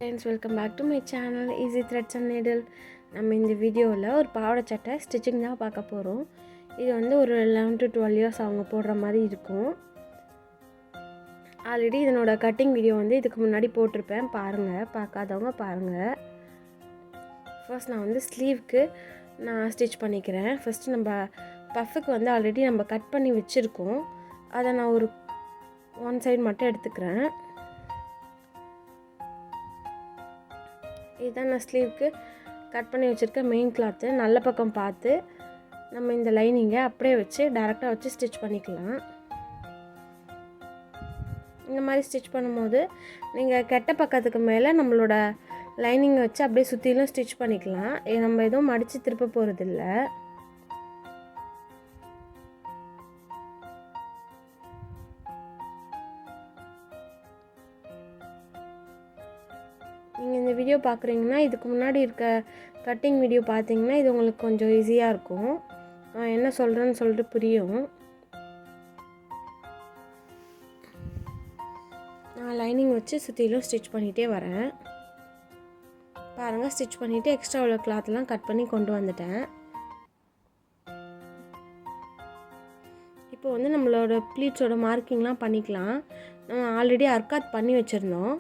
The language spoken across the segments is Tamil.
Friends, welcome back to my channel easy threads and needle. நம்ம இந்த வீடியோவில் ஒரு பாவாடை சட்டை ஸ்டிச்சிங் தான் பார்க்க போகிறோம். இது வந்து ஒரு 11 to 12 இயர்ஸ் அவங்க போடுற மாதிரி இருக்கும். ஆல்ரெடி இதனோட கட்டிங் வீடியோ வந்து இதுக்கு முன்னாடி போட்டிருப்பேன், பாருங்கள். பார்க்காதவங்க பாருங்கள். ஃபர்ஸ்ட் நான் வந்து ஸ்லீவ்க்கு நான் ஸ்டிச் பண்ணிக்கிறேன். ஃபஸ்ட்டு நம்ம பஃபுக்கு வந்து ஆல்ரெடி நம்ம கட் பண்ணி வச்சுருக்கோம். அதை நான் ஒரு ஒன் சைடு மட்டும் எடுத்துக்கிறேன். இதுதான் நான் ஸ்லீவ்க்கு கட் பண்ணி வச்சுருக்க மெயின் கிளாத்து. நல்ல பக்கம் பார்த்து நம்ம இந்த லைனிங்கை அப்படியே வச்சு டைரெக்டாக வச்சு ஸ்டிச் பண்ணிக்கலாம். இந்த மாதிரி ஸ்டிச் பண்ணும்போது நீங்கள் கெட்ட பக்கத்துக்கு மேலே நம்மளோட லைனிங்கை வச்சு அப்படியே சுற்றிலும் ஸ்டிச் பண்ணிக்கலாம். நம்ம எதுவும் மடித்து திருப்ப போகிறதில்ல. நீங்கள் இந்த வீடியோ பார்க்குறீங்கன்னா இதுக்கு முன்னாடி இருக்க கட்டிங் வீடியோ பார்த்தீங்கன்னா இது உங்களுக்கு கொஞ்சம் ஈஸியாக இருக்கும். என்ன சொல்கிறேன்னு சொல்லிட்டு புரியும். நான் லைனிங் வச்சு சுற்றிலும் ஸ்டிச் பண்ணிகிட்டே வரேன். பாருங்கள், ஸ்டிச் பண்ணிவிட்டு எக்ஸ்ட்ரா உள்ள கிளாத்லாம் கட் பண்ணி கொண்டு வந்துட்டேன். இப்போ வந்து நம்மளோட ப்ளீட்ஸோட மார்க்கிங்லாம் பண்ணிக்கலாம். நம்ம ஆல்ரெடி அர்க்காத் பண்ணி வச்சுருந்தோம்.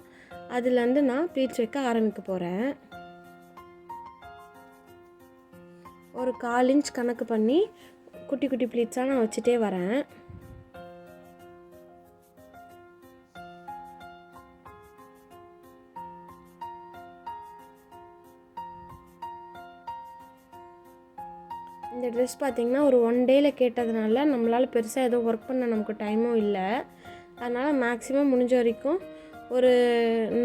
அதுலேருந்து நான் ப்ளீட்ஸ் வைக்க ஆரம்பிக்க போகிறேன். ஒரு 1/4 இன்ச் கணக்கு பண்ணி குட்டி குட்டி ப்ளீட்ஸாக நான் வச்சுட்டே வரேன். இந்த ட்ரெஸ் பார்த்திங்கன்னா ஒரு 1 டேயில் கேட்டதுனால நம்மளால் பெருசாக எதுவும் ஒர்க் பண்ண நமக்கு டைமும் இல்லை. அதனால் மேக்ஸிமம் முடிஞ்ச வரைக்கும் ஒரு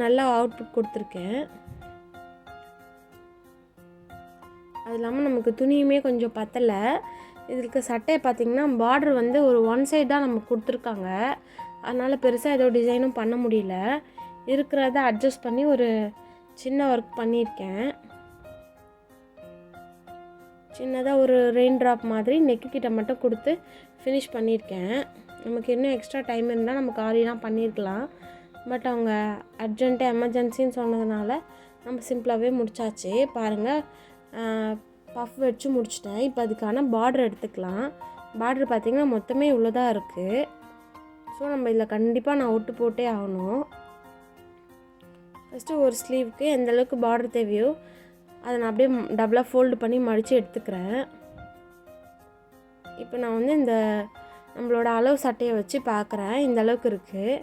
நல்ல அவுட்புட் கொடுத்துருக்கேன். அது இல்லாமல் நமக்கு துணியுமே கொஞ்சம் பத்தலை. இதுக்கு சட்டையை பார்த்திங்கன்னா பார்டர் வந்து ஒரு 1 சைடு தான் நமக்கு கொடுத்துருக்காங்க. அதனால் பெருசாக ஏதோ டிசைனும் பண்ண முடியல. இருக்கிறத அட்ஜஸ்ட் பண்ணி ஒரு சின்ன ஒர்க் பண்ணியிருக்கேன். சின்னதாக ஒரு ரெயின் ட்ராப் மாதிரி நெக்கு கிட்ட மட்டும் கொடுத்து ஃபினிஷ் பண்ணியிருக்கேன். நமக்கு இன்னும் எக்ஸ்ட்ரா டைம் இருந்தால் நமக்கு ஆரியெலாம் பண்ணியிருக்கலாம். பட் அவங்க அர்ஜென்ட்டாக எமர்ஜென்சின்னு சொன்னதுனால நம்ம சிம்பிளாகவே முடிச்சாச்சு. பாருங்கள், பஃப் வச்சு முடிச்சிட்டேன். இப்போ அதுக்கான பார்டர் எடுத்துக்கலாம். பார்டர் பார்த்திங்கன்னா மொத்தமே இவ்வளோதான் இருக்குது. ஸோ நம்ம இதில் கண்டிப்பாக நான் ஒட்டு போட்டே ஆகணும். ஃபஸ்ட்டு ஒரு ஸ்லீவுக்கு எந்தளவுக்கு பார்டர் தேவையோ அதை நான் அப்படியே டபுளாக ஃபோல்டு பண்ணி மடித்து எடுத்துக்கிறேன். இப்போ நான் வந்து இந்த நம்மளோட அளவு சட்டையை வச்சு பார்க்குறேன். இந்த அளவுக்கு இருக்குது.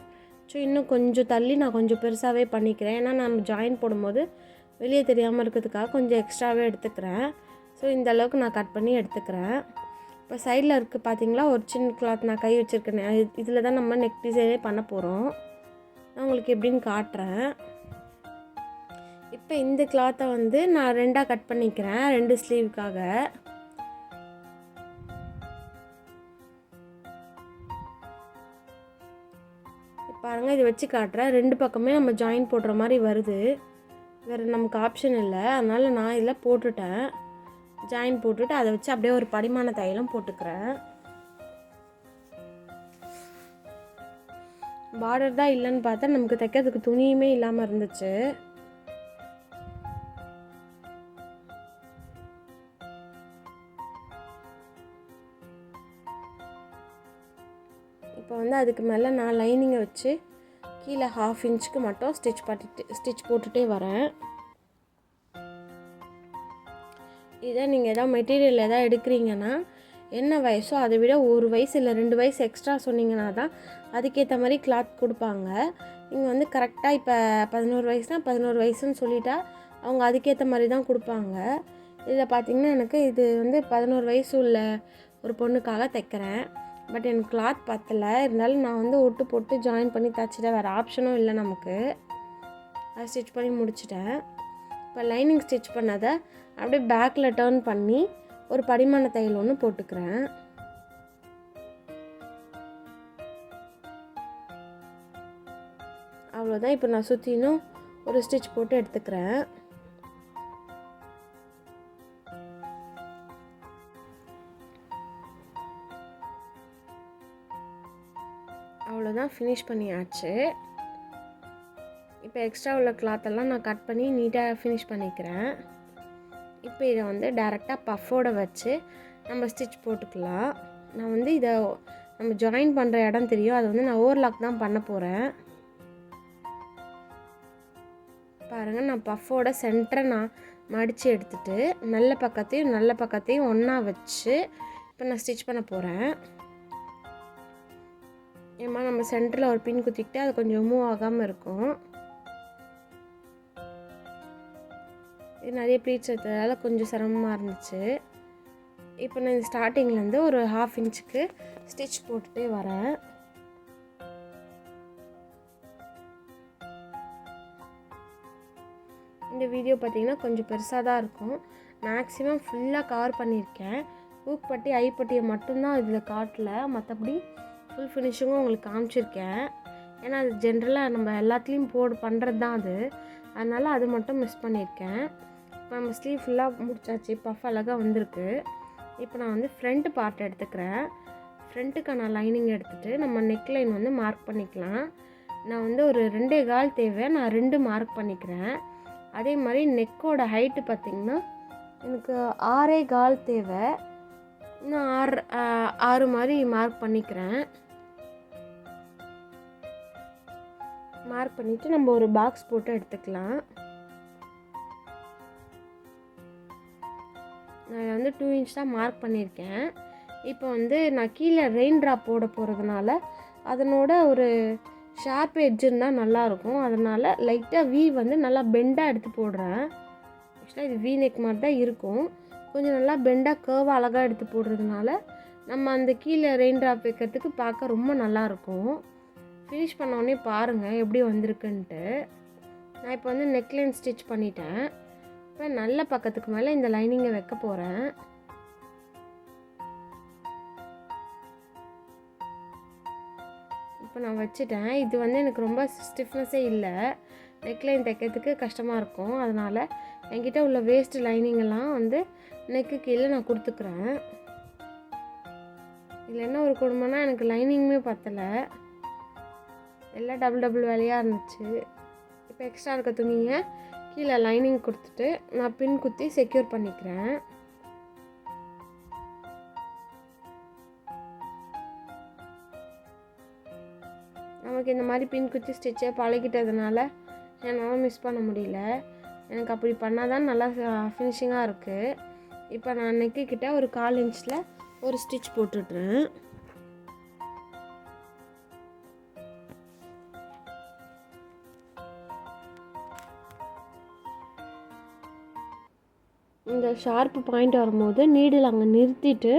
ஸோ இன்னும் கொஞ்சம் தள்ளி நான் கொஞ்சம் பெருசாகவே பண்ணிக்கிறேன். ஏன்னா நம்ம ஜாயின் போடும்போது வெளியே தெரியாமல் இருக்கிறதுக்காக கொஞ்சம் எக்ஸ்ட்ராவே எடுத்துக்கிறேன். ஸோ இந்த அளவுக்கு நான் கட் பண்ணி எடுத்துக்கிறேன். இப்போ சைடில் இருக்குது பார்த்திங்களா, ஒரு சின்ன கிளாத் நான் கை வச்சுருக்கேன். இதில் தான் நம்ம நெக் டிசைனே பண்ண போகிறோம். நான் உங்களுக்கு எப்படின்னு காட்டுறேன். இப்போ இந்த கிளாத்தை வந்து நான் 2ஆக கட் பண்ணிக்கிறேன், 2 ஸ்லீவுக்காக. பாருங்கள், இது வச்சு காட்டுறேன். 2 பக்கமே நம்ம ஜாயின் போடுற மாதிரி வருது. வேறு நமக்கு ஆப்ஷன் இல்லை. அதனால் நான் இதில் போட்டுட்டேன். ஜாயின் போட்டுட்டு அதை வச்சு அப்படியே ஒரு படிமான தையலும் போட்டுக்கிறேன். பார்டர் தான் இல்லைன்னு பார்த்தா நமக்கு தைக்கிறதுக்கு துணியுமே இல்லாமல் இருந்துச்சு. இப்போ வந்து அதுக்கு மேலே நான் லைனிங்கை வச்சு கீழே 1/2 இன்ச்சுக்கு மட்டும் ஸ்டிச் போட்டுகிட்டே வரேன். இதை நீங்கள் எதாவது மெட்டீரியல் எதாவது எடுக்கிறீங்கன்னா என்ன வயசோ அதை விட 1 வயசு இல்லை 2 வயசு எக்ஸ்ட்ரா சொன்னீங்கன்னா தான் அதுக்கேற்ற மாதிரி கிளாத் கொடுப்பாங்க. நீங்கள் வந்து கரெக்டாக இப்போ 11 வயசுனால் 11 வயசுன்னு சொல்லிட்டா அவங்க அதுக்கேற்ற மாதிரி தான் கொடுப்பாங்க. இதில் பார்த்திங்கன்னா எனக்கு இது வந்து 11 வயசு உள்ள ஒரு பொண்ணுக்காக தைக்கிறேன். பட் எனக்கு கிளாத் பத்தலை. இருந்தாலும் நான் வந்து ஒட்டு போட்டு ஜாயின் பண்ணி தைச்சிட்டேன். வேறு ஆப்ஷனும் இல்லை நமக்கு. அதை ஸ்டிச் பண்ணி முடிச்சிட்டேன். இப்போ லைனிங் ஸ்டிச் பண்ணதை அப்படியே பேக்கில் டர்ன் பண்ணி ஒரு படிமான தையல் ஒன்று போட்டுக்கிறேன். அவ்வளோதான். இப்போ நான் சுற்றிலும் ஒரு ஸ்டிச் போட்டு எடுத்துக்கிறேன். அவ்வளோதான், ஃபினிஷ் பண்ணியாச்சு. இப்போ எக்ஸ்ட்ரா உள்ள கிளாத்தெல்லாம் நான் கட் பண்ணி நீட்டாக ஃபினிஷ் பண்ணிக்கிறேன். இப்போ இதை வந்து டைரெக்டாக பஃபோட வச்சு நம்ம ஸ்டிச் போட்டுக்கலாம். நான் வந்து இதை நம்ம ஜாயின் பண்ணுற இடம் தெரியும், அதை வந்து நான் ஓவர்லாக் தான் பண்ண போகிறேன். பாருங்கள், நான் பஃபோட சென்டரை நான் மடித்து எடுத்துகிட்டு நல்ல பக்கத்தையும் ஒன்றா வச்சு இப்போ நான் ஸ்டிச் பண்ண போகிறேன். ஏமா நம்ம சென்டரில் ஒரு பின் குத்திக்கிட்டு அது கொஞ்சம் மூவ் ஆகாமல் இருக்கும். இது நிறைய ப்ளீட்ஸ் எடுத்ததால் கொஞ்சம் சிரமமாக இருந்துச்சு. இப்போ நான் இந்த ஸ்டார்டிங்லேருந்து ஒரு 1/2 இன்ச்சுக்கு ஸ்டிச் போட்டுகிட்டே வரேன். இந்த வீடியோ பார்த்திங்கன்னா கொஞ்சம் பெருசாக தான் இருக்கும். மேக்ஸிமம் ஃபுல்லாக கவர் பண்ணியிருக்கேன். ஊக்பட்டி ஐப்பட்டியை மட்டும்தான் இதில் காட்டல, மற்றபடி ஃபுல் ஃபினிஷிங்கும் உங்களுக்கு காமிச்சிருக்கேன். ஏன்னா அது ஜென்ரலாக நம்ம எல்லாத்துலேயும் பண்ணுறது தான் அது, அதனால் அது மட்டும் மிஸ் பண்ணியிருக்கேன். இப்போ நம்ம ஸ்லீவ் ஃபுல்லாக முடிச்சாச்சு, பஃப் அழகாக வந்திருக்கு. இப்போ நான் வந்து ஃப்ரண்ட் பார்ட் எடுத்துக்கிறேன். ஃப்ரண்ட்டுக்கான லைனிங் எடுத்துகிட்டு நம்ம நெக்லைன் வந்து மார்க் பண்ணிக்கலாம். நான் வந்து ஒரு 2.25 தேவை, நான் 2 மார்க் பண்ணிக்கிறேன். அதே மாதிரி நெக்கோட ஹைட்டு பார்த்திங்கன்னா எனக்கு 6.25 தேவை, நான் 6 மாதிரி மார்க் பண்ணிக்கிறேன். மார்க் பண்ணிவிட்டு நம்ம ஒரு பாக்ஸ் போட்டு எடுத்துக்கலாம். நான் வந்து 2 இன்ச் தான் மார்க் பண்ணியிருக்கேன். இப்போ வந்து நான் கீழே ரெயின் ட்ராப் போட போகிறதுனால அதனோட ஒரு ஷார்ப் எட்ஜ் இருந்தால் நல்லாயிருக்கும். அதனால் லைட்டாக வி வந்து நல்லா பெண்டாக எடுத்து போடுறேன். ஆக்சுவலாக இது வி நெக் மாதிரி தான் இருக்கும், கொஞ்சம் நல்லா பெண்டாக கர்வாக அழகாக எடுத்து போடுறதுனால நம்ம அந்த கீழே ரெயின் ட்ராப் வைக்கிறதுக்கு பார்க்க ரொம்ப நல்லாயிருக்கும். ஃபினிஷ் பண்ணோடனே பாருங்கள் எப்படி வந்திருக்குன்ட்டு. நான் இப்போ வந்து நெக்லைன் ஸ்டிச் பண்ணிட்டேன். இப்போ நல்ல பக்கத்துக்கு மேலே இந்த லைனிங்கை வைக்க போகிறேன். இப்போ நான் வச்சுட்டேன். இது வந்து எனக்கு ரொம்ப ஸ்டிஃப்னஸே இல்லை, நெக்லைன் தைக்கிறதுக்கு கஷ்டமாக இருக்கும். அதனால் என்கிட்ட உள்ள வேஸ்ட் லைனிங்கெல்லாம் வந்து நெக்கு கீழே நான் கொடுத்துக்கிறேன். இதில் என்ன ஒரு குடும்பம்னா எனக்கு லைனிங்குமே பத்தலை, எல்லாம் டபுள் வேலையாக இருந்துச்சு. இப்போ எக்ஸ்ட்ரா இருக்க துணியை கீழே லைனிங் கொடுத்துட்டு நான் பின் குத்தி செக்யூர் பண்ணிக்கிறேன். நமக்கு இந்த மாதிரி பின் குத்தி ஸ்டிச்சை பழகிட்டதுனால என்னால் மிஸ் பண்ண முடியல. எனக்கு அப்படி பண்ணால் தான் நல்லா ஃபினிஷிங்காக இருக்குது. இப்போ நான் நெக்கிட்ட ஒரு 1/4 இன்ச்சில் ஒரு ஸ்டிச் போட்டுடுறேன். இந்த ஷார்ப்பு பாயிண்ட் வரும்போது நீடில் அங்கே நிறுத்திட்டு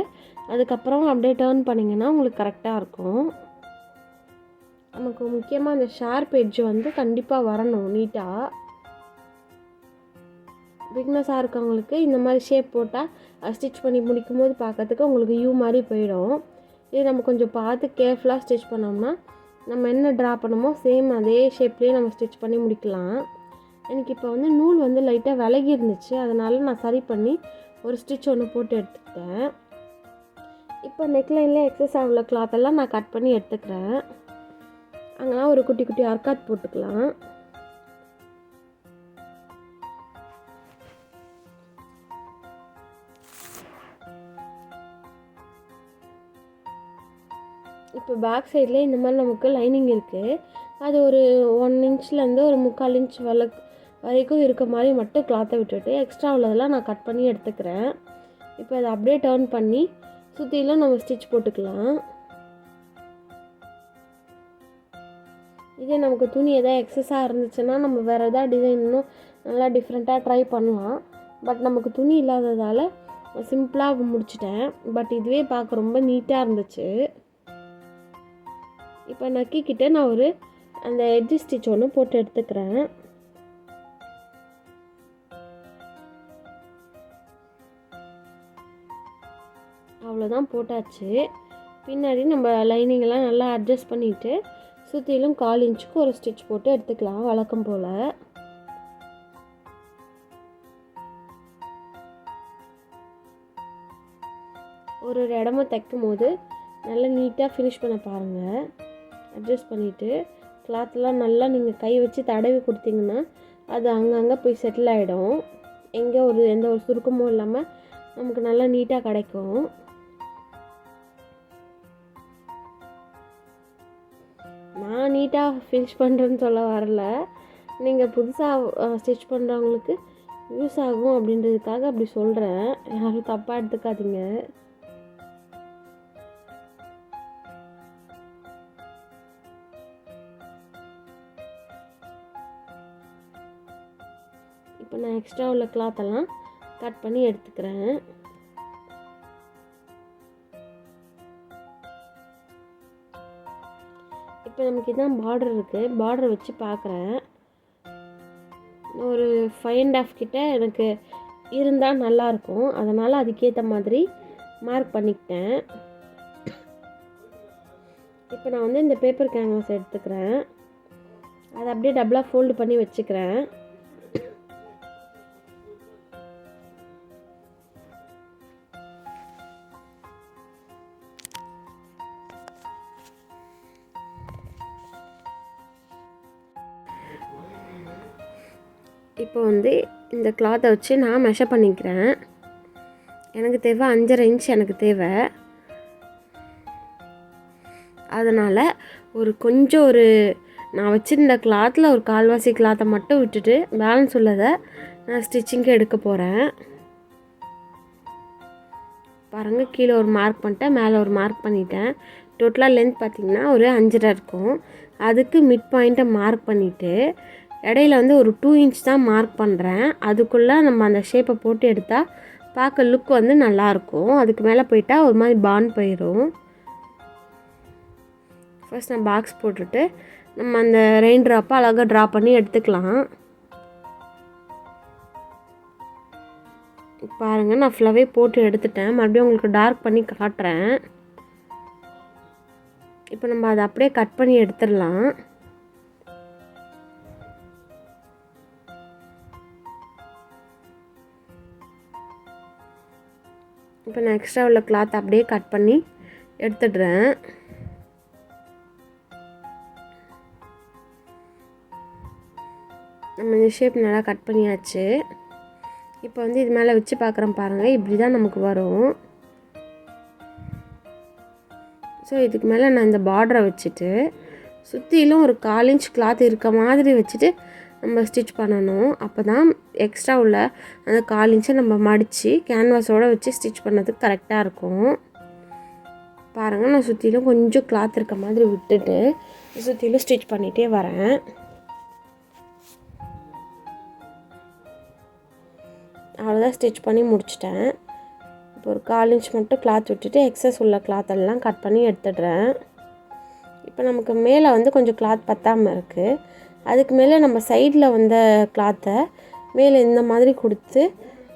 அதுக்கப்புறம் அப்படியே டேர்ன் பண்ணிங்கன்னா உங்களுக்கு கரெக்டாக இருக்கும். நமக்கு முக்கியமாக அந்த ஷார்ப் எட்ஜ் வந்து கண்டிப்பாக வரணும் நீட்டாக. பிக்னஸாக இருக்கவங்களுக்கு இந்த மாதிரி ஷேப் போட்டால் ஸ்டிச் பண்ணி முடிக்கும் போது பார்க்கறதுக்கு உங்களுக்கு யூ மாதிரி போயிடும். இது நம்ம கொஞ்சம் பார்த்து கேர்ஃபுல்லாக ஸ்டிச் பண்ணோம்னா நம்ம என்ன ட்ரா பண்ணமோ சேம் அதே ஷேப்லேயே நம்ம ஸ்டிச் பண்ணி முடிக்கலாம். எனக்கு இப்போ வந்து நூல் வந்து லைட்டாக விலகி இருந்துச்சு, அதனால் நான் சரி பண்ணி ஒரு ஸ்டிச் ஒன்று போட்டு எடுத்துக்கிட்டேன். இப்போ நெக்லைனில் எக்ஸஸ் ஆகுள்ள கிளாத்தெல்லாம் நான் கட் பண்ணி எடுத்துக்கிறேன். அங்கெல்லாம் ஒரு குட்டி குட்டி அர்க்காத் போட்டுக்கலாம். இப்போ பேக் சைடில் இந்த மாதிரி நமக்கு லைனிங் இருக்குது, அது ஒரு 1 இன்ச்லேருந்து ஒரு 3/4 இன்ச் வரைக்கும் இருக்க மாதிரி மட்டும் கிளாத்தை விட்டுட்டு எக்ஸ்ட்ரா உள்ளதெல்லாம் நான் கட் பண்ணி எடுத்துக்கிறேன். இப்போ அதை அப்படியே டர்ன் பண்ணி சுற்றிலும் நம்ம ஸ்டிச் போட்டுக்கலாம். இதே நமக்கு துணி எதாவது எக்ஸஸாக இருந்துச்சுன்னா நம்ம வேறு எதாவது டிசைன் இன்னும் நல்லா டிஃப்ரெண்ட்டாக ட்ரை பண்ணலாம். பட் நமக்கு துணி இல்லாததால் சிம்பிளாக முடிச்சிட்டேன். பட் இதுவே பார்க்க ரொம்ப நீட்டாக இருந்துச்சு. இப்போ நக்கிக்கிட்ட நான் ஒரு அந்த எட்ஜ் ஸ்டிச் ஒன்று போட்டு எடுத்துக்கிறேன். அவ்வளோதான், போட்டாச்சு. பின்னாடி நம்ம லைனிங்கெல்லாம் நல்லா அட்ஜஸ்ட் பண்ணிவிட்டு சுற்றிலும் 1/4 இன்ச்சுக்கு ஒரு ஸ்டிச் போட்டு எடுத்துக்கலாம் வழக்கம் போல். ஒரு இடமா தைக்கும் போது நல்லா நீட்டாக ஃபினிஷ் பண்ண பாருங்கள். அட்ஜஸ்ட் பண்ணிவிட்டு கிளாத்லாம் நல்லா நீங்கள் கை வச்சு தடவி கொடுத்தீங்கன்னா அது அங்கங்கே போய் செட்டில் ஆகிடும். எந்த ஒரு சுருக்கமும் இல்லாமல் நமக்கு நல்லா நீட்டாக கிடைக்கும். நான் நீட்டாக ஃபினிஷ் பண்ணுறேன்னு சொல்ல வரல, நீங்கள் புதுசாக ஸ்டிச் பண்ணுறவங்களுக்கு யூஸ் ஆகும் அப்படின்றதுக்காக அப்படி சொல்கிறேன். யாரும் தப்பாக எடுத்துக்காதீங்க. இப்போ நான் எக்ஸ்ட்ரா உள்ள கிளாத்தெல்லாம் கட் பண்ணி எடுத்துக்கிறேன். இப்போ நமக்கு இதான் பார்டர் இருக்குது. பார்டர் வச்சு பார்க்குறேன். ஒரு 5.5 கிட்ட எனக்கு இருந்தால் நல்லாயிருக்கும். அதனால் அதுக்கேற்ற மாதிரி மார்க் பண்ணிக்கிட்டேன். இப்போ நான் வந்து இந்த பேப்பர் கேன்வாஸ் எடுத்துக்கிறேன். அதை அப்படியே டபுளாக ஃபோல்டு பண்ணி வச்சுக்கிறேன். இப்போ வந்து இந்த கிளாத்தை வச்சு நான் மெஷர் பண்ணிக்கிறேன். எனக்கு தேவை 5.5 இன்ச் எனக்கு தேவை. அதனால் கொஞ்சம் நான் வச்சுருந்த கிளாத்தில் ஒரு கால்வாசி கிளாத்தை மட்டும் விட்டுட்டு பேலன்ஸ் உள்ளதை நான் ஸ்டிச்சிங்க்கு எடுக்க போகிறேன். பாருங்கள், கீழே ஒரு மார்க் பண்ணிட்டேன், மேலே ஒரு மார்க் பண்ணிட்டேன். டோட்டலாக லென்த் பார்த்திங்கன்னா ஒரு 5.5 இருக்கும். அதுக்கு மிட் பாயிண்ட்டை மார்க் பண்ணிவிட்டு இடையில வந்து ஒரு 2 இன்ச் தான் மார்க் பண்ணுறேன். அதுக்குள்ளே நம்ம அந்த ஷேப்பை போட்டு எடுத்தால் பார்க்க லுக் வந்து நல்லாயிருக்கும். அதுக்கு மேலே போயிட்டால் ஒரு மாதிரி பான் போயிடும். ஃபர்ஸ்ட் நான் பாக்ஸ் போட்டுட்டு நம்ம அந்த ரெயின் ட்ராப்பை அழகாக ட்ரா பண்ணி எடுத்துக்கலாம். பாருங்கள், நான் ஃபுல்லாகவே போட்டு எடுத்துட்டேன். மறுபடியும் உங்களுக்கு டார்க் பண்ணி காட்டுறேன். இப்போ நம்ம அதை அப்படியே கட் பண்ணி எடுத்துடலாம். இப்போ நான் எக்ஸ்ட்ரா உள்ள கிளாத் அப்படியே கட் பண்ணி எடுத்துடுறேன். நம்ம இந்த ஷேப் நல்லா கட் பண்ணியாச்சு. இப்போ வந்து இது மேலே வச்சு பார்க்குறேன் பாருங்கள், இப்படி தான் நமக்கு வரும். ஸோ இதுக்கு மேலே நான் இந்த பார்டரை வச்சுட்டு சுற்றிலும் ஒரு 1/4 இன்ச் கிளாத் இருக்க மாதிரி வச்சுட்டு நம்ம ஸ்டிச் பண்ணணும். அப்போ தான் எக்ஸ்ட்ரா உள்ள அந்த 1/4 இன்ச்சை நம்ம மடித்து கேன்வாஸோடு வச்சு ஸ்டிச் பண்ணதுக்கு கரெக்டாக இருக்கும். பாருங்கள், நான் சுற்றிலும் கொஞ்சம் கிளாத் இருக்க மாதிரி விட்டுட்டு சுற்றிலும் ஸ்டிச் பண்ணிகிட்டே வரேன். அவ்வளோதான், ஸ்டிச் பண்ணி முடிச்சிட்டேன். இப்போ ஒரு 1/4 இன்ச் மட்டும் கிளாத் விட்டுட்டு எக்ஸஸ் உள்ள கிளாத்தெல்லாம் கட் பண்ணி எடுத்துடுறேன். இப்போ நமக்கு மேலே வந்து கொஞ்சம் கிளாத் பத்தாமல் இருக்குது. அதுக்கு மேலே நம்ம சைடில் வந்த கிளாத்தை மேலே இந்த மாதிரி கொடுத்து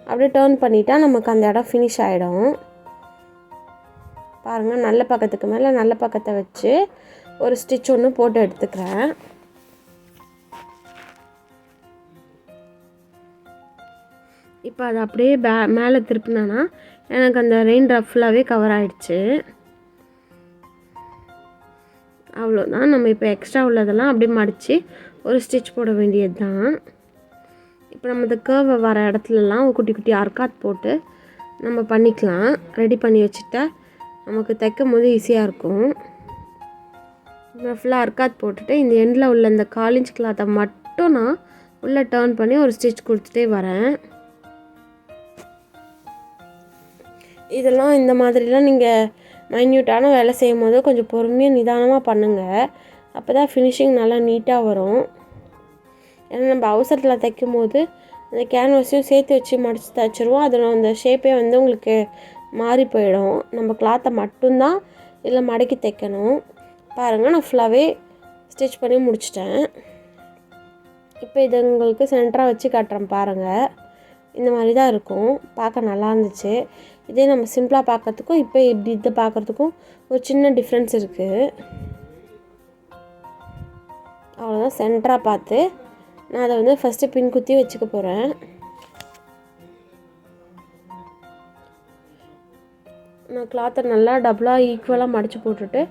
அப்படியே டர்ன் பண்ணிட்டா நமக்கு அந்த இடம் ஃபினிஷ் ஆகிடும். பாருங்கள், நல்ல பக்கத்துக்கு மேலே நல்ல பக்கத்தை வச்சு ஒரு ஸ்டிச் ஒன்று போட்டு எடுத்துக்கிறேன். இப்போ அதை அப்படியே மேலே திருப்பினானா எனக்கு அந்த ரெயின் ட்ராப் ஃபுல்லாகவே கவர் ஆகிடுச்சு. அவ்வளோதான். நம்ம இப்போ எக்ஸ்ட்ரா உள்ளதெல்லாம் அப்படியே மடித்து ஒரு ஸ்டிச் போட வேண்டியது தான். இப்போ நம்ம இந்த கர்வை வர இடத்துலலாம் ஒரு குட்டி குட்டி அர்க்காத் போட்டு நம்ம பண்ணிக்கலாம். ரெடி பண்ணி வச்சுட்டா நமக்கு தைக்கும் போது ஈஸியாக இருக்கும். நான் ஃபுல்லாக அர்க்காத் போட்டுட்டு இந்த எண்டில் உள்ள இந்த 1/4 இன்ச் கிளாத்தை மட்டும் நான் உள்ளே டர்ன் பண்ணி ஒரு ஸ்டிச் கொடுத்துட்டே வரேன். இதெல்லாம் இந்த மாதிரிலாம் நீங்கள் மைன்யூட்டான வேலை செய்யும் போது கொஞ்சம் பொறுமையாக நிதானமாக பண்ணுங்கள். அப்போ தான் ஃபினிஷிங் நல்லா நீட்டாக வரும். ஏன்னா நம்ம அவசரத்தில் தைக்கும் போது அந்த கேன்வாஸையும் சேர்த்து வச்சு மடித்து தைச்சிருவோம். அதில் அந்த ஷேப்பே வந்து உங்களுக்கு மாறி போயிடும். நம்ம கிளாத்தை மட்டும்தான் இதில் மடக்கி தைக்கணும். பாருங்கள், நான் ஃபுல்லாகவே ஸ்டிச் பண்ணி முடிச்சிட்டேன். இப்போ இது உங்களுக்கு சென்டராக வச்சு காட்டுறேன் பாருங்கள். இந்த மாதிரி தான் இருக்கும். பார்க்க நல்லா இருந்துச்சு. இதே நம்ம சிம்பிளாக பார்க்குறதுக்கும் இப்போ இப்படி இதை பார்க்குறதுக்கும் ஒரு சின்ன டிஃப்ரென்ஸ் இருக்குது. அவ்வளோதான். சென்டராக பார்த்து நான் அதை வந்து ஃபஸ்ட்டு பின் குத்தி வச்சுக்க போகிறேன். நான் கிளாத்தை நல்லா டபுளாக ஈக்குவலாக மடித்து போட்டுட்டு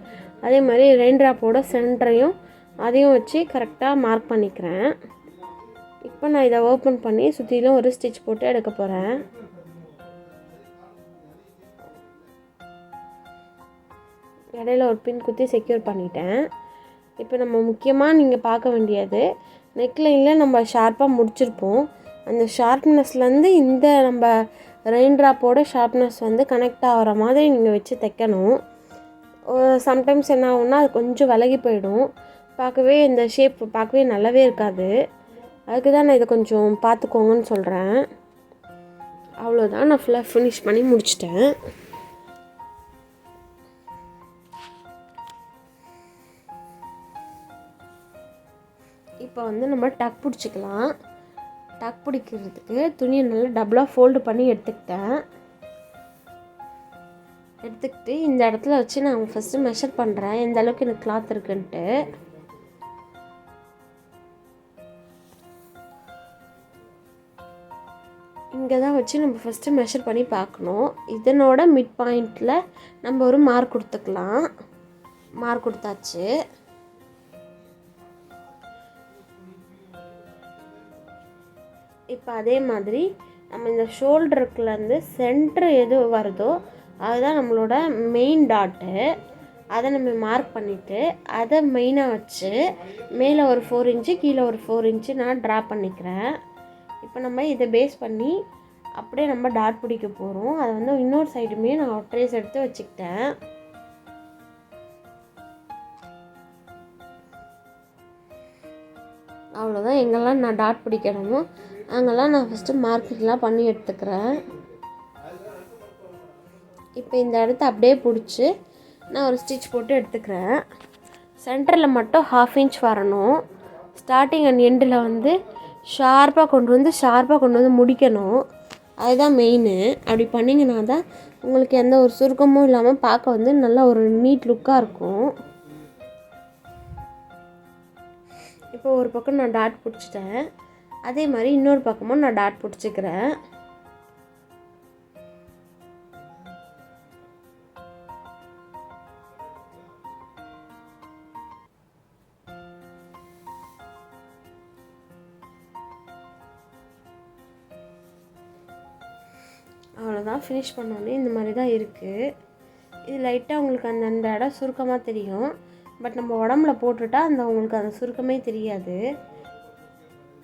அதே மாதிரி ரெயின் ட்ராப்போட சென்டரையும் அதையும் வச்சு கரெக்டாக மார்க் பண்ணிக்கிறேன். இப்போ நான் இதை ஓப்பன் பண்ணி சுற்றிலும் ஒரு ஸ்டிச் போட்டு எடுக்க போகிறேன். இடையில ஒரு பின் குத்தி செக்யூர் பண்ணிட்டேன். இப்போ நம்ம முக்கியமாக நீங்கள் பார்க்க வேண்டியது, நெக்லைனில் நம்ம ஷார்ப்பாக முடிச்சிருப்போம். அந்த ஷார்ப்னஸ்லேருந்து இந்த நம்ம ரெயின் ட்ராப்போட ஷார்ப்னஸ் வந்து கனெக்ட் ஆகிற மாதிரி நீங்கள் வச்சு தைக்கணும். சம்டைம்ஸ் என்ன ஆகும்னா அது கொஞ்சம் விலகி போயிடும், பார்க்கவே இந்த ஷேப் பார்க்கவே நல்லாவே இருக்காது. அதுக்கு தான் நான் இதை கொஞ்சம் பார்த்துக்கோங்கன்னு சொல்கிறேன். அவ்வளோதான், நான் ஃபுல்லாக ஃபினிஷ் பண்ணி முடிச்சிட்டேன். இப்போ வந்து நம்ம டக் பிடிச்சிக்கலாம். டக் பிடிக்கிறதுக்கு துணியை நல்லா டபுளாக ஃபோல்டு பண்ணி எடுத்துக்கிட்டு இந்த இடத்துல வச்சு நான் ஃபஸ்ட்டு மெஷர் பண்ணுறேன் எந்த அளவுக்கு எனக்கு கிளாத் இருக்குன்ட்டு. இங்கே தான் வச்சு நம்ம ஃபஸ்ட்டு மெஷர் பண்ணி பார்க்கணும். இதனோட மிட் பாயிண்டில் நம்ம ஒரு மார்க் கொடுத்துக்கலாம். மார்க் கொடுத்தாச்சு. இப்போ அதே மாதிரி நம்ம இந்த ஷோல்டருக்குலேருந்து சென்ட்ரு எது வருதோ அதுதான் நம்மளோட மெயின் டாட்டு. அதை நம்ம மார்க் பண்ணிவிட்டு அதை மெயினாக வச்சு மேலே ஒரு 4 இன்ச்சு கீழே ஒரு 4 இன்ச்சு நான் ட்ரா பண்ணிக்கிறேன். இப்போ நம்ம இதை பேஸ் பண்ணி அப்படியே நம்ம டாட் பிடிக்க போகிறோம். அதை வந்து இன்னொரு சைடுமே நான் ட்ரேஸ் எடுத்து வச்சுக்கிட்டேன். அவ்வளோதான், எங்கெல்லாம் நான் டாட் பிடிக்கணுமோ அங்கெல்லாம் நான் ஃபஸ்ட்டு மார்க்கிங்லாம் பண்ணி எடுத்துக்கிறேன். இப்போ இந்த இடத்த அப்படியே பிடிச்சி நான் ஒரு ஸ்டிச் போட்டு எடுத்துக்கிறேன். சென்டரில் மட்டும் 1/2 இன்ச் வரணும். ஸ்டார்டிங் அண்ட் எண்டில் வந்து ஷார்ப்பாக கொண்டு வந்து முடிக்கணும். அதுதான் மெயின். அப்படி பண்ணிங்கன்னா தான் உங்களுக்கு எந்த ஒரு சுருக்கமும் இல்லாமல் பார்க்க வந்து நல்லா ஒரு நீட் லுக்காக இருக்கும். இப்போ ஒரு பக்கம் நான் டாட் பிடிச்சிட்டேன். அதே மாதிரி இன்னொரு பக்கமும் நான் டாட் பிடிச்சிக்கிறேன். அவ்வளோதான், ஃபினிஷ் பண்ணோன்னே இந்த மாதிரி தான் இருக்குது. இது லைட்டாக உங்களுக்கு அந்த இடம் சுருக்கமாக தெரியும். பட் நம்ம உடம்புல போட்டுட்டா உங்களுக்கு அந்த சுருக்கமே தெரியாது.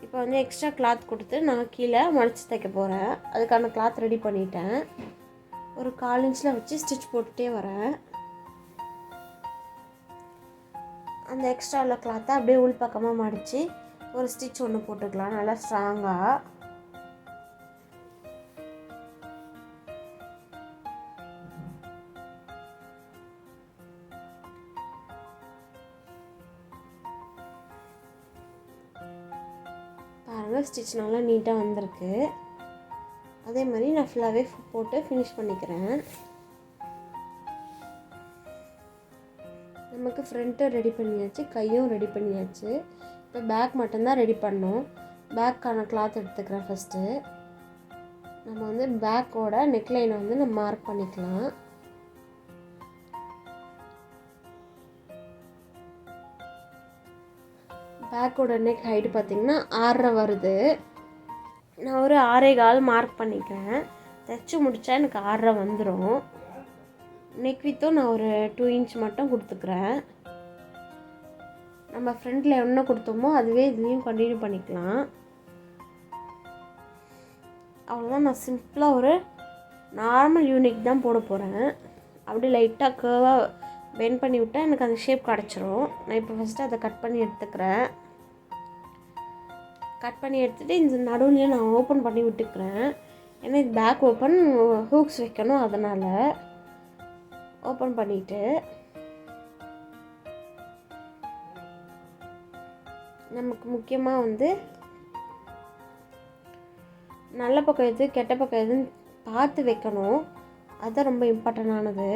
இப்போ வந்து எக்ஸ்ட்ரா கிளாத் கொடுத்து நான் கீழே மடித்து தைக்க போகிறேன். அதுக்கான கிளாத் ரெடி பண்ணிட்டேன். ஒரு 1/4 இன்ச்சில் வச்சு ஸ்டிச் போட்டுகிட்டே வரேன். அந்த எக்ஸ்ட்ரா உள்ள கிளாத்தை அப்படியே உள் பக்கமாக மடித்து ஒரு ஸ்டிச் ஒன்று போட்டுக்கலாம் நல்லா ஸ்ட்ராங்காக. பாருங்கள், ஸ்டிச் நல்லா நீட்டாக வந்திருக்கு. அதே மாதிரி நான் ஃபுல்லாகவே போட்டு ஃபினிஷ் பண்ணிக்கிறேன். நமக்கு ஃப்ரண்ட்டும் ரெடி பண்ணியாச்சு, கையும் ரெடி பண்ணியாச்சு. இப்போ பேக் மட்டும்தான் ரெடி பண்ணோம். பேக்கான கிளாத் எடுத்துக்கிறேன். ஃபஸ்ட்டு நம்ம வந்து பேக்கோட நெக்லைனை வந்து நம்ம மார்க் பண்ணிக்கலாம். பேக்கோட நெக் ஹைட்டு பார்த்திங்கன்னா 6.5 வருது. நான் ஒரு 6.25 மார்க் பண்ணிக்கிறேன். தைச்சி முடித்தா எனக்கு 6.5 வந்துடும். நெக் வித்தும் நான் ஒரு 2 இன்ச் மட்டும் கொடுத்துக்கிறேன். நம்ம ஃப்ரண்ட்டில் என்ன கொடுத்தோமோ அதுவே இதுலேயும் கண்டினியூ பண்ணிக்கலாம். அவ்வளோதான், நான் சிம்பிளாக ஒரு நார்மல் யூனிக் தான் போட போகிறேன். அப்படி லைட்டாக கர்வாக பெண்ட் பண்ணி விட்டால் எனக்கு அந்த ஷேப் கிடச்சிரும். நான் இப்போ ஃபஸ்ட்டு அதை கட் பண்ணி எடுத்துக்கிறேன். கட் பண்ணி எடுத்துகிட்டு இந்த நடுவுலையே நான் ஓப்பன் பண்ணி விட்டுக்கிறேன். ஏன்னா இது பேக் ஓப்பன், ஹூக்ஸ் வைக்கணும், அதனால் ஓப்பன் பண்ணிவிட்டு நமக்கு முக்கியமாக வந்து நல்ல பக்கம் எது கெட்ட பக்கம் எதுன்னு பார்த்து வைக்கணும். அதுதான் ரொம்ப இம்பார்ட்டண்டானது.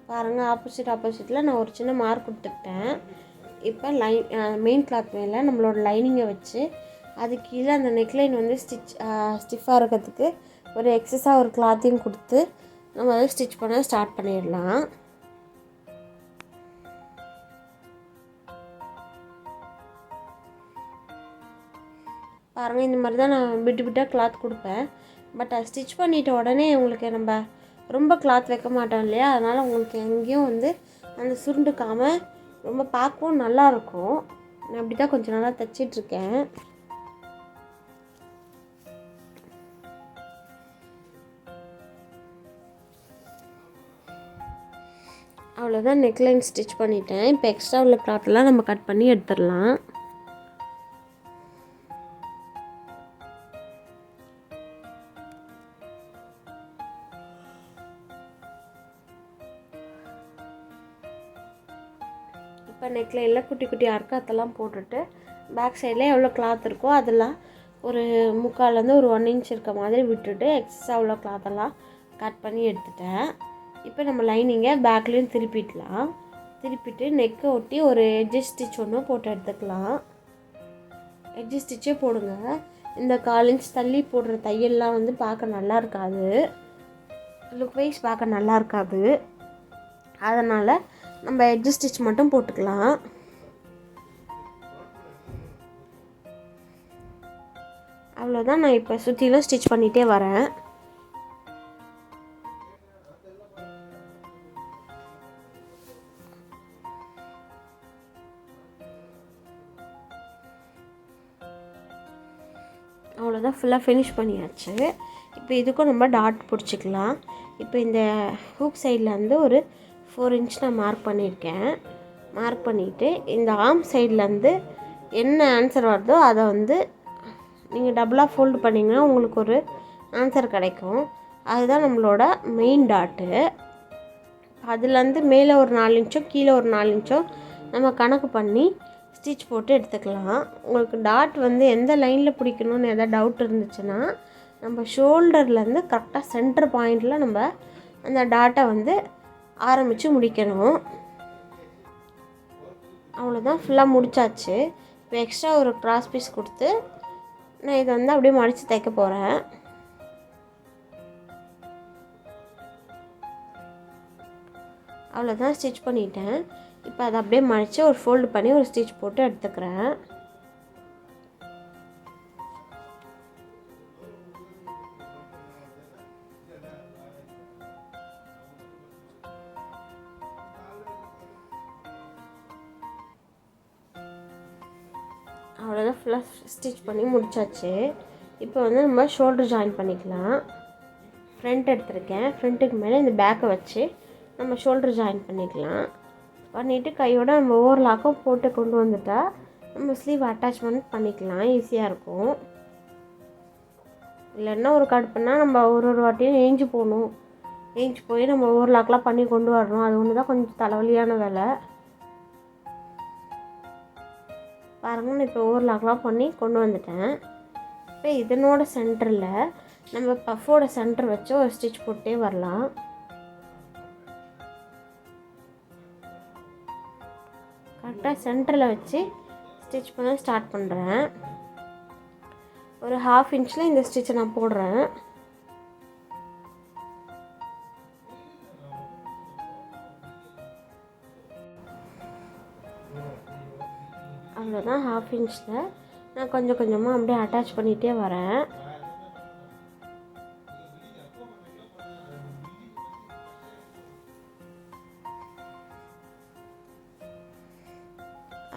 பாருங்கள், ஆப்போசிட்டில் நான் ஒரு சின்ன மார்க் கொடுத்துக்கிட்டேன். இப்போ மெயின் கிளாத் மேலே நம்மளோட லைனிங்கை வச்சு அது கீழே அந்த நெக்லைன் வந்து ஸ்டிஃபாக இருக்கிறதுக்கு ஒரு எக்ஸஸாக ஒரு கிளாத்தையும் கொடுத்து நம்ம அதை ஸ்டிச் பண்ண ஸ்டார்ட் பண்ணிடலாம். பாருங்கள், இந்த மாதிரி தான் நான் விட்டு விட்டால் கிளாத் கொடுப்பேன். பட் அதை ஸ்டிச் பண்ணிட்ட உடனே உங்களுக்கு நம்ம ரொம்ப கிளாத் வைக்க மாட்டோம் இல்லையா, அதனால் உங்களுக்கு எங்கேயும் வந்து அந்த சுருண்டுக்காமல் ரொம்ப பார்க்கவும் நல்லாயிருக்கும். நான் அப்படி தான் கொஞ்சம் நல்லா தைச்சிட்ருக்கேன். அவ்வளோதான், நெக்லைன் ஸ்டிச் பண்ணிட்டேன். இப்போ எக்ஸ்ட்ரா உள்ள கிளாத்தெல்லாம் நம்ம கட் பண்ணி எடுத்துடலாம். இப்போ நெக்லைனில் குட்டி குட்டி அர்க்காத்தெல்லாம் போட்டுட்டு பேக் சைடில் எவ்வளோ கிளாத் இருக்கோ அதெல்லாம் ஒரு 3/4 ஒரு 1 இன்ச் இருக்க மாதிரி விட்டுட்டு எக்ஸ்ட்ரா உள்ள கிளாத்தெல்லாம் கட் பண்ணி எடுத்துட்டேன். இப்போ நம்ம லைனிங்கை பேக்லேயும் திருப்பிடலாம். திருப்பிட்டு நெக்கை ஒட்டி ஒரு எட்ஜ் ஸ்டிச் ஒன்று போட்டு எடுத்துக்கலாம். எட்ஜ் ஸ்டிச்சே போடுங்க. இந்த 1/4 இன்ச் தள்ளி போடுற தையல்லாம் வந்து பார்க்க நல்லா இருக்காது, லுக் வைஸ் பார்க்க நல்லா இருக்காது. அதனால் நம்ம எட்ஜ் ஸ்டிச் மட்டும் போட்டுக்கலாம். அவ்வளோதான், நான் இப்போ சுற்றிலும் ஸ்டிச் பண்ணிகிட்டே வரேன். அவ்வளோதான், ஃபுல்லாக ஃபினிஷ் பண்ணியாச்சு. இப்போ இதுக்கும் நம்ம டாட் பிடிச்சிக்கலாம். இப்போ இந்த ஹூக் சைடில் வந்து ஒரு 4 இன்ச் நான் மார்க் பண்ணியிருக்கேன். மார்க் பண்ணிவிட்டு இந்த ஆர்ம் சைட்லேருந்து என்ன ஆன்சர் வருதோ அதை வந்து நீங்கள் டபுளாக ஃபோல்டு பண்ணிங்கன்னா உங்களுக்கு ஒரு ஆன்சர் கிடைக்கும். அதுதான் நம்மளோட மெயின் டாட்டு. அதுலேருந்து மேலே ஒரு 4 இன்ச்சோ கீழே ஒரு 4 இன்ச்சோ நம்ம கணக்கு பண்ணி ஸ்டிச் போட்டு எடுத்துக்கலாம். உங்களுக்கு டாட் வந்து எந்த லைனில் பிடிக்கணும்னு எதாவது டவுட் இருந்துச்சுன்னா நம்ம ஷோல்டர்லேருந்து கரெக்டாக சென்டர் பாயிண்டில் நம்ம அந்த டாட்டை வந்து ஆரம்பித்து முடிக்கணும். அவ்வளோதான், ஃபுல்லாக முடித்தாச்சு. இப்போ எக்ஸ்ட்ரா ஒரு கிராஸ் பீஸ் கொடுத்து நான் இதை வந்து அப்படியே மடித்து தைக்க போகிறேன். அவ்வளோதான், ஸ்டிச் பண்ணிட்டேன். இப்போ அதை அப்படியே மடித்து ஒரு ஃபோல்டு பண்ணி ஒரு ஸ்டிச் போட்டு எடுத்துக்கிறேன். அவ்வளோதான், ஃபுல்லாக ஸ்டிச் பண்ணி முடித்தாச்சு. இப்போ வந்து நம்ம ஷோல்டர் ஜாயின் பண்ணிக்கலாம். ஃப்ரண்ட் எடுத்துருக்கேன். ஃப்ரண்ட்டுக்கு மேலே இந்த பேக்கை வச்சு நம்ம ஷோல்டர் ஜாயின் பண்ணிக்கலாம். பண்ணிவிட்டு கையோட நம்ம ஓவர்லாக்கும் போட்டு கொண்டு வந்துட்டால் நம்ம ஸ்லீவ் அட்டாச்மெண்ட் பண்ணிக்கலாம், ஈஸியாக இருக்கும். இல்லைன்னா ஒரு கடுப்புனா நம்ம ஒரு வாட்டியும் ஏஞ்சி போகணும், ஏஞ்சி போய் நம்ம ஓவர்லாக்லாம் பண்ணி கொண்டு வரணும். அது ஒன்று தான் கொஞ்சம் தலைவலியான வேலை. பாருங்கள், நான் இப்போ ஓவர்லாக்லாம் பண்ணி கொண்டு வந்துட்டேன். இப்போ இதனோட சென்டரில் நம்ம பஃபோட சென்டர் வச்சு ஒரு ஸ்டிச் போட்டே வரலாம். கரெக்டாக சென்டரில் வச்சு ஸ்டிச் பண்ண ஸ்டார்ட் பண்ணுறேன். ஒரு 1/2 இன்ச்சில் இந்த ஸ்டிச்சை நான் போடுறேன். அவ்வளோதான், 1/2 இன்ச்சில் நான் கொஞ்சம் கொஞ்சமாக அப்படியே அட்டாச் பண்ணிகிட்டே வரேன்.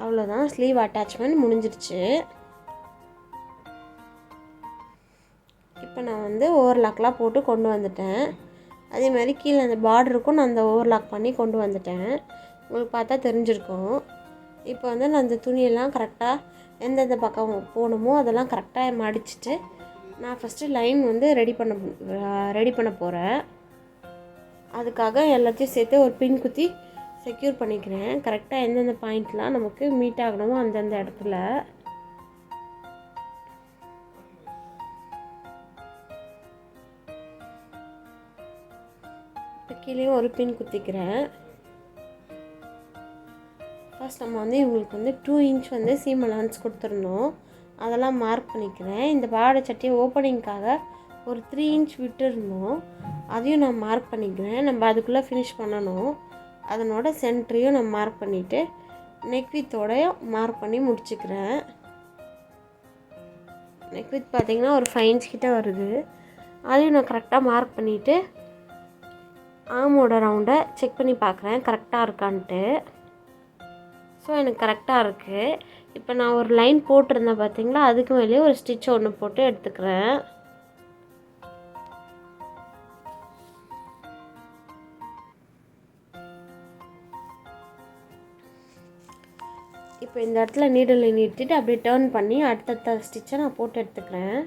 அவ்வளோதான், ஸ்லீவ் அட்டாச்மெண்ட் முடிஞ்சிருச்சு. இப்போ நான் வந்து ஓவர்லாக்லாம் போட்டு கொண்டு வந்துட்டேன். அதே மாதிரி கீழே அந்த பார்டருக்கும் நான் அந்த ஓவர்லாக் பண்ணி கொண்டு வந்துட்டேன். உங்களுக்கு பார்த்தா தெரிஞ்சிருக்கும். இப்போ வந்து நான் அந்த துணியெல்லாம் கரெக்டாக எந்தெந்த பக்கம் போகணுமோ அதெல்லாம் கரெக்டாக மடிச்சுட்டு நான் ஃபஸ்ட்டு லைன் வந்து ரெடி பண்ண போகிறேன். அதுக்காக எல்லாத்தையும் சேர்த்து ஒரு பின் குத்தி செக்யூர் பண்ணிக்கிறேன். கரெக்டாக எந்தெந்த பாயிண்ட்லாம் நமக்கு மீட் ஆகணுமோ அந்தந்த இடத்துல. இப்போ கீழே ஒரு பின் குத்திக்கிறேன். ஃபஸ்ட் நம்ம வந்து இவங்களுக்கு வந்து 2 இன்ச் வந்து சீம் அலவன்ஸ் கொடுத்துருந்தோம், அதெல்லாம் மார்க் பண்ணிக்கிறேன். இந்த பாவாடை சட்டியை ஓப்பனிங்காக ஒரு 3 இன்ச் விட்டுருந்தோம், அதையும் நான் மார்க் பண்ணிக்கிறேன். நம்ம அதுக்குள்ளே ஃபினிஷ் பண்ணணும். அதனோட சென்டரையும் நான் மார்க் பண்ணிவிட்டு நெக் வித்தோடையும் மார்க் பண்ணி முடிச்சுக்கிறேன். நெக் வித் பார்த்திங்கன்னா ஒரு 5 இன்ச் கிட்ட வருது. அதையும் நான் கரெக்டாக மார்க் பண்ணிவிட்டு ஆமோட ரவுண்டை செக் பண்ணி பார்க்குறேன் கரெக்டாக இருக்கான்ட்டு. ஸோ எனக்கு கரெக்டாக இருக்குது. இப்போ நான் ஒரு லைன் போட்டிருந்தேன் பார்த்தீங்களா, அதுக்கு மேலேயே ஒரு ஸ்டிச் ஒன்று போட்டு எடுத்துக்கிறேன். இப்போ இந்த இடத்துல நீடில் நிறுத்திட்டு அப்படியே டர்ன் பண்ணி அடுத்தடுத்த ஸ்டிச்சை நான் போட்டு எடுத்துக்கிறேன்.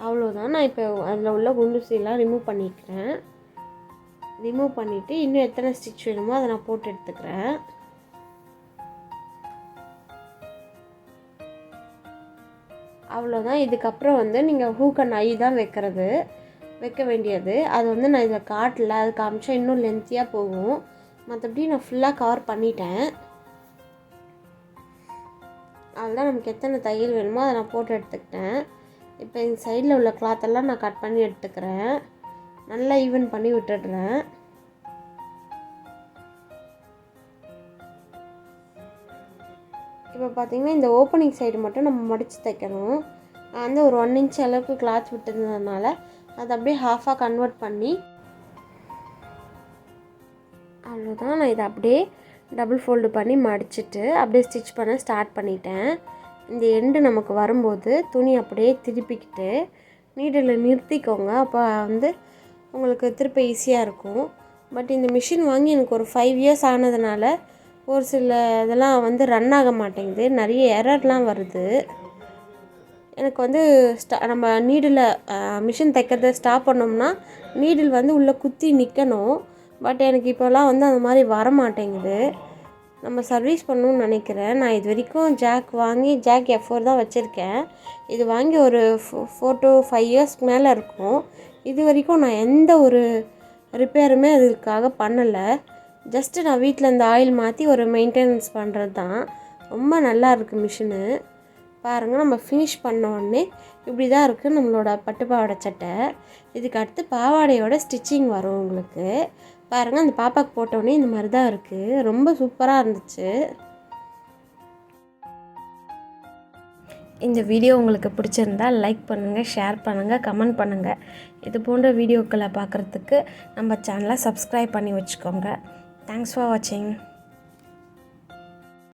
அவ்வளோதான். நான் இப்போ அதில் உள்ள குண்டூசியெல்லாம் ரிமூவ் பண்ணிக்கிறேன். ரிமூவ் பண்ணிவிட்டு இன்னும் எத்தனை ஸ்டிச் வேணுமோ அதை நான் போட்டு எடுத்துக்கிறேன். அவ்வளோதான். இதுக்கப்புறம் வந்து நீங்கள் ஹூக் அண்ட் ஐ தான் வைக்க வேண்டியது. அது வந்து நான் இதில் காட்டல, அது காமிச்சா இன்னும் லென்த்தியாக போகும். மற்றபடி நான் ஃபுல்லாக கவர் பண்ணிட்டேன். அதுதான் நமக்கு எத்தனை தையல் வேணுமோ அதை நான் போட்டு எடுத்துக்கிட்டேன். இப்போ இந்த சைடில் உள்ள கிளாத்தெல்லாம் நான் கட் பண்ணி எடுத்துக்கிறேன். நல்லா ஈவன் பண்ணி விட்டுடுறேன். இப்போ பார்த்திங்கன்னா இந்த ஓப்பனிங் சைடு மட்டும் நம்ம மடித்து தைக்கணும். நான் வந்து ஒரு 1 இன்ச் அளவுக்கு கிளாத் விட்டுருந்ததுனால அதை அப்படியே ஹாஃபாக கன்வெர்ட் பண்ணி அவ்வளோதான். நான் இதை அப்படியே டபுள் ஃபோல்டு பண்ணி மடிச்சுட்டு அப்படியே ஸ்டிச் பண்ண ஸ்டார்ட் பண்ணிட்டேன். இந்த எண்டு நமக்கு வரும்போது துணி அப்படியே திருப்பிக்கிட்டு நீடில் நிறுத்திக்கோங்க. அப்போ வந்து உங்களுக்கு திருப்ப ஈஸியாக இருக்கும். பட் இந்த மிஷின் வாங்கி எனக்கு ஒரு 5 இயர்ஸ் ஆனதுனால ஒரு சில இதெல்லாம் வந்து ரன் ஆக மாட்டேங்குது, நிறைய எரர்லாம் வருது. எனக்கு வந்து நம்ம நீடில் மிஷின் தைக்கிறத ஸ்டாப் பண்ணோம்னா நீடில் வந்து உள்ளே குத்தி நிற்கணும். பட் எனக்கு இப்போலாம் வந்து அந்த மாதிரி வர மாட்டேங்குது. நம்ம சர்வீஸ் பண்ணணும்னு நினைக்கிறேன். நான் இது வரைக்கும் ஜாக் F4 தான் வச்சுருக்கேன். இது வாங்கி ஒரு 4 to 5 இயர்ஸ்க்கு மேலே இருக்கும். இது வரைக்கும் நான் எந்த ஒரு ரிப்பேருமே அதுக்காக பண்ணலை. ஜஸ்ட்டு நான் வீட்டில் இந்த ஆயில் மாற்றி ஒரு மெயின்டெனன்ஸ் பண்ணுறது தான். ரொம்ப நல்லா இருக்குது மிஷினு. பாருங்கள், நம்ம ஃபினிஷ் பண்ண உடனே இப்படி தான் இருக்குது நம்மளோட பட்டு பாவாடை சட்டை. இதுக்கு அடுத்து பாவாடையோட ஸ்டிச்சிங் வரும் உங்களுக்கு. பாருங்கள், அந்த பாப்பாவுக்கு போட்டோடனே இந்த மாதிரி தான் இருக்குது. ரொம்ப சூப்பராக இருந்துச்சு. இந்த வீடியோ உங்களுக்கு பிடிச்சிருந்தால் லைக் பண்ணுங்கள், ஷேர் பண்ணுங்கள், கமெண்ட் பண்ணுங்கள். இது போன்ற வீடியோக்களை பார்க்குறதுக்கு நம்ம சேனலை சப்ஸ்கிரைப் பண்ணி வச்சுக்கோங்க. தேங்க்ஸ் ஃபார் வாட்சிங்.